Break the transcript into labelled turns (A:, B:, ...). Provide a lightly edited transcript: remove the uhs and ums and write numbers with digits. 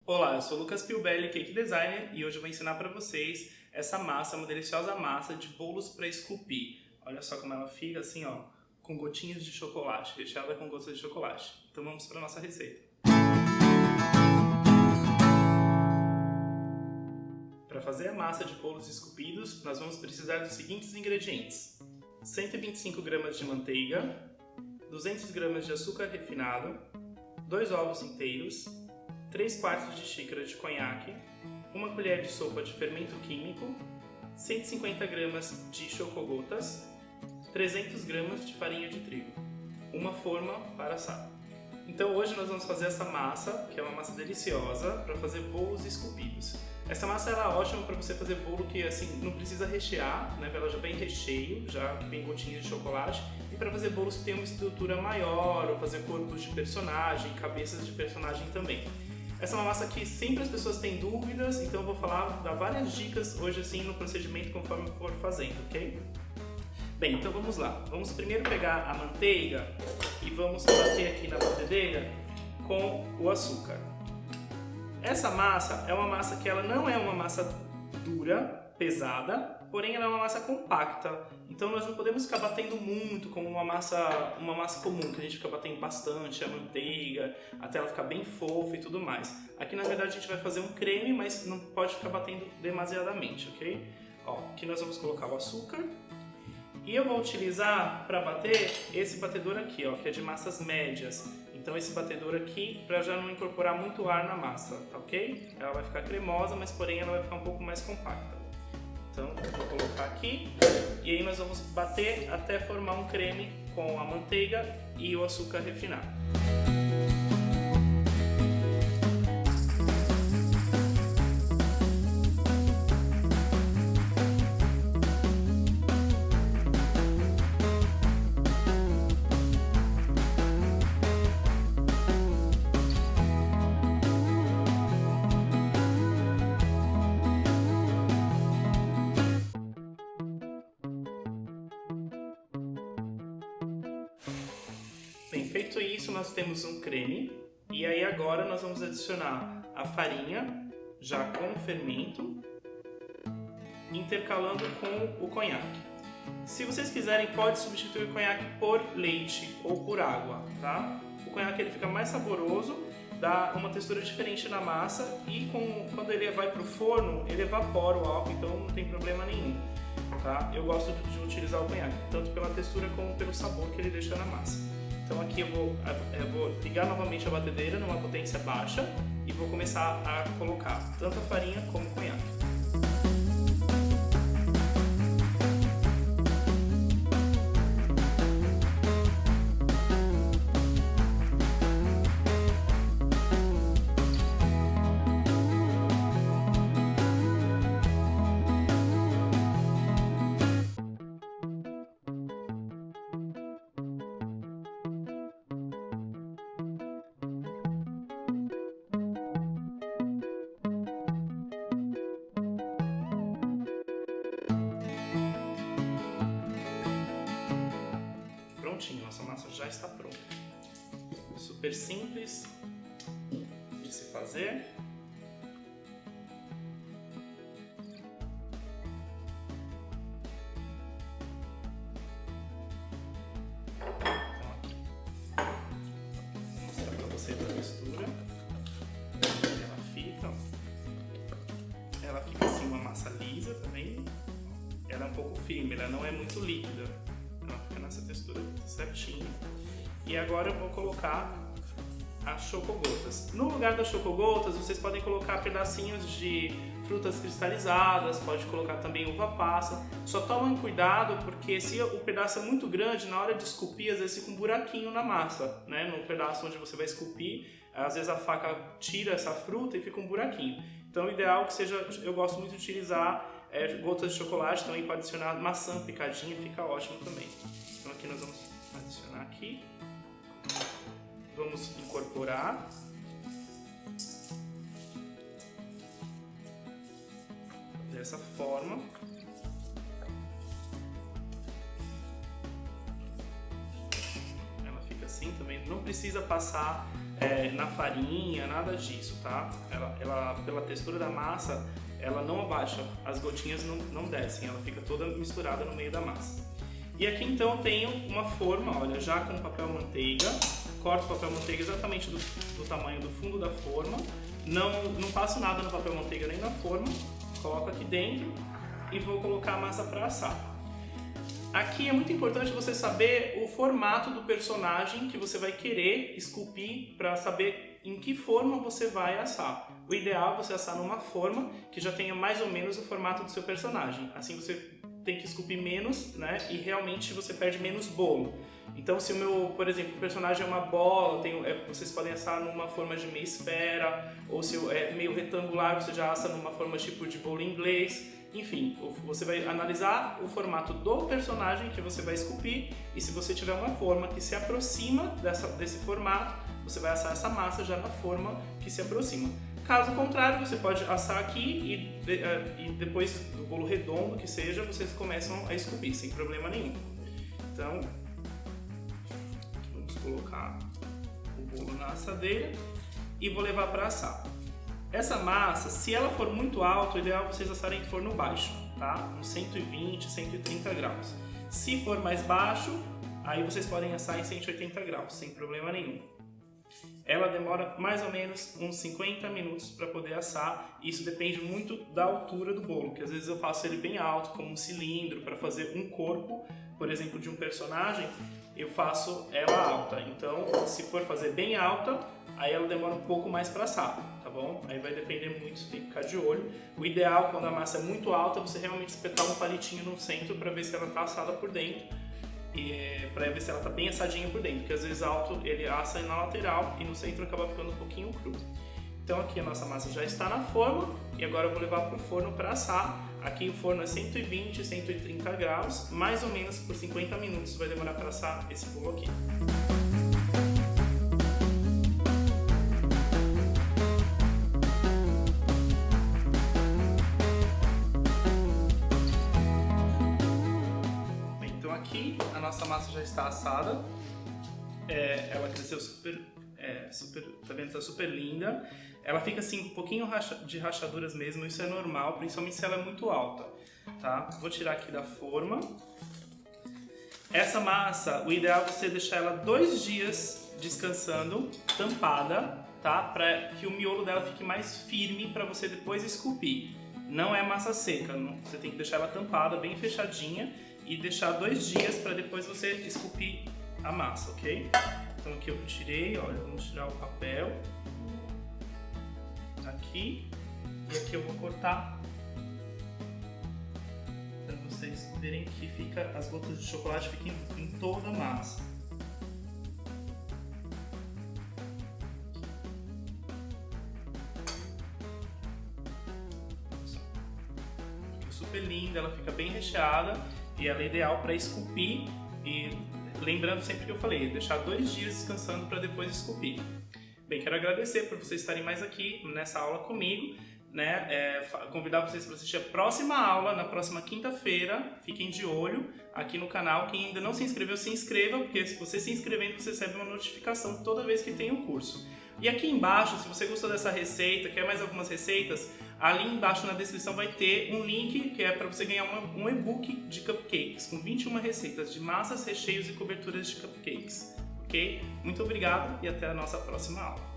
A: Olá, eu sou o Lucas Piubelli, Cake Designer, e hoje eu vou ensinar para vocês essa massa, uma deliciosa massa de bolos para esculpir. Olha só como ela fica assim, ó, com gotinhas de chocolate, recheada com gotas de chocolate. Então vamos para a nossa receita. Para fazer a massa de bolos esculpidos, nós vamos precisar dos seguintes ingredientes: 125 gramas de manteiga, 200 gramas de açúcar refinado, 2 ovos inteiros, 3 quartos de xícara de conhaque, 1 colher de sopa de fermento químico, 150 gramas de chocogotas, 300 gramas de farinha de trigo, uma forma para assar. Então hoje nós vamos fazer essa massa, que é uma massa deliciosa, para fazer bolos esculpidos. Essa massa ela é ótima para você fazer bolo que assim não precisa rechear, né? Ela já vem recheio, já vem gotinhas de chocolate, e para fazer bolos que tem uma estrutura maior, ou fazer corpos de personagem, cabeças de personagem também. Essa é uma massa que sempre as pessoas têm dúvidas, então eu vou dar várias dicas hoje assim no procedimento conforme eu for fazendo, ok? Bem, então vamos lá. Vamos primeiro pegar a manteiga e vamos bater aqui na batedeira com o açúcar. Essa massa é uma massa que ela não é uma massa dura, pesada, porém ela é uma massa compacta. Então nós não podemos ficar batendo muito como uma massa comum, que a gente fica batendo bastante a manteiga, até ela ficar bem fofa e tudo mais. Aqui na verdade a gente vai fazer um creme, mas não pode ficar batendo demasiadamente, ok? Ó, aqui nós vamos colocar o açúcar. E eu vou utilizar para bater esse batedor aqui, ó, que é de massas médias. Então esse batedor aqui, para já não incorporar muito ar na massa, tá ok? Ela vai ficar cremosa, mas porém ela vai ficar um pouco mais compacta. Então eu vou colocar aqui e aí nós vamos bater até formar um creme com a manteiga e o açúcar refinado. Bem, feito isso, nós temos um creme e aí agora nós vamos adicionar a farinha já com o fermento, intercalando com o conhaque. Se vocês quiserem, pode substituir o conhaque por leite ou por água, tá? O conhaque ele fica mais saboroso, dá uma textura diferente na massa e quando ele vai para o forno, ele evapora o álcool, então não tem problema nenhum. Tá? Eu gosto de utilizar o conhaque, tanto pela textura como pelo sabor que ele deixa na massa. Então aqui eu vou ligar novamente a batedeira numa potência baixa e vou começar a colocar tanto a farinha como o conhaque. Prontinho, nossa massa já está pronta. Super simples de se fazer. Então aqui, vou mostrar para vocês a textura. Ela fica assim uma massa lisa também. Ela é um pouco firme, ela não é muito líquida. Ela fica nessa textura certinho. E agora eu vou colocar as chocogotas. No lugar das chocogotas, vocês podem colocar pedacinhos de frutas cristalizadas, pode colocar também uva passa. Só tomem cuidado, porque se o pedaço é muito grande, na hora de esculpir, às vezes fica um buraquinho na massa, né? No pedaço onde você vai esculpir, às vezes a faca tira essa fruta e fica um buraquinho. Então o ideal é que seja, eu gosto muito de utilizar gotas de chocolate, também pode adicionar maçã picadinha, fica ótimo também. Então aqui nós vamos adicionar aqui, vamos incorporar dessa forma. Ela fica assim também, não precisa passar na farinha, nada disso, tá? Ela, pela textura da massa, ela não abaixa, as gotinhas não descem, ela fica toda misturada no meio da massa. E aqui então eu tenho uma forma, olha, já com papel manteiga, corto o papel manteiga exatamente do tamanho do fundo da forma, não passo nada no papel manteiga nem na forma, coloco aqui dentro e vou colocar a massa para assar. Aqui é muito importante você saber o formato do personagem que você vai querer esculpir para saber em que forma você vai assar. O ideal é você assar numa forma que já tenha mais ou menos o formato do seu personagem. Assim você tem que esculpir menos, né? E realmente você perde menos bolo. Então se o meu, por exemplo, o personagem é uma bola, vocês podem assar numa forma de meia esfera, ou se é meio retangular, você já assa numa forma tipo de bolo inglês. Enfim, você vai analisar o formato do personagem que você vai esculpir e se você tiver uma forma que se aproxima desse formato, você vai assar essa massa já na forma que se aproxima. Caso contrário, você pode assar aqui e depois do bolo redondo que seja, vocês começam a esculpir sem problema nenhum. Então, vamos colocar o bolo na assadeira e vou levar para assar. Essa massa, se ela for muito alta, o ideal é vocês assarem em forno baixo, tá? Uns 120, 130 graus. Se for mais baixo, aí vocês podem assar em 180 graus, sem problema nenhum. Ela demora mais ou menos uns 50 minutos para poder assar. Isso depende muito da altura do bolo, que às vezes eu faço ele bem alto, como um cilindro, para fazer um corpo, por exemplo, de um personagem, eu faço ela alta. Então, se for fazer bem alta, aí ela demora um pouco mais para assar, tá bom? Aí vai depender muito, você tem que ficar de olho. O ideal, quando a massa é muito alta, você realmente espetar um palitinho no centro para ver se ela está assada por dentro. Para ver se ela está bem assadinha por dentro, porque às vezes alto ele assa na lateral e no centro acaba ficando um pouquinho cru. Então aqui a nossa massa já está na forma e agora eu vou levar para o forno para assar. Aqui o forno é 120, 130 graus, mais ou menos por 50 minutos vai demorar para assar esse bolo aqui. Aqui a nossa massa já está assada, ela cresceu super, tá vendo? Tá super linda. Ela fica assim um pouquinho de rachaduras mesmo, isso é normal, principalmente se ela é muito alta, tá? Vou tirar aqui da forma. Essa massa, o ideal é você deixar ela 2 dias descansando, tampada, tá? Para que o miolo dela fique mais firme para você depois esculpir. Não é massa seca, você tem que deixar ela tampada, bem fechadinha e deixar 2 dias para depois você esculpir a massa, ok? Então aqui eu tirei, olha, vamos tirar o papel aqui e aqui eu vou cortar para vocês verem que fica, as gotas de chocolate ficam em toda a massa. Fica super linda, ela fica bem recheada. E ela é ideal para esculpir e lembrando sempre que eu falei, deixar 2 dias descansando para depois esculpir. Bem, quero agradecer por vocês estarem mais aqui nessa aula comigo, né? Convidar vocês para assistir a próxima aula na próxima quinta-feira. Fiquem de olho aqui no canal. Quem ainda não se inscreveu, se inscreva, porque se você se inscrevendo, você recebe uma notificação toda vez que tem o curso. E aqui embaixo, se você gostou dessa receita, quer mais algumas receitas, ali embaixo na descrição vai ter um link que é para você ganhar um e-book de cupcakes com 21 receitas de massas, recheios e coberturas de cupcakes. Ok? Muito obrigado e até a nossa próxima aula.